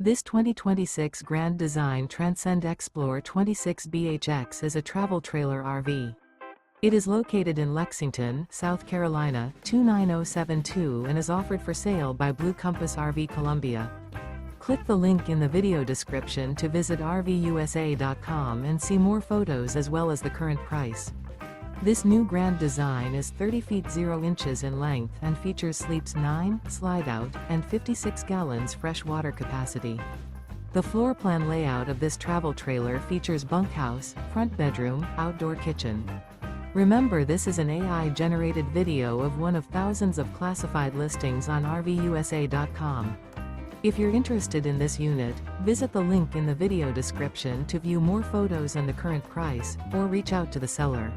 This 2026 Grand Design Transcend Xplor 26BHX is a travel trailer RV. It is located in Lexington, South Carolina, 29072 and is offered for sale by Blue Compass RV Columbia. Click the link in the video description to visit RVUSA.com and see more photos as well as the current price. This new Grand Design is 30 feet 0 inches in length and features sleeps 9, slide-out, and 56 gallons fresh water capacity. The floor plan layout of this travel trailer features bunkhouse, front bedroom, outdoor kitchen. Remember, this is an AI-generated video of one of thousands of classified listings on RVUSA.com. If you're interested in this unit, visit the link in the video description to view more photos and the current price, or reach out to the seller.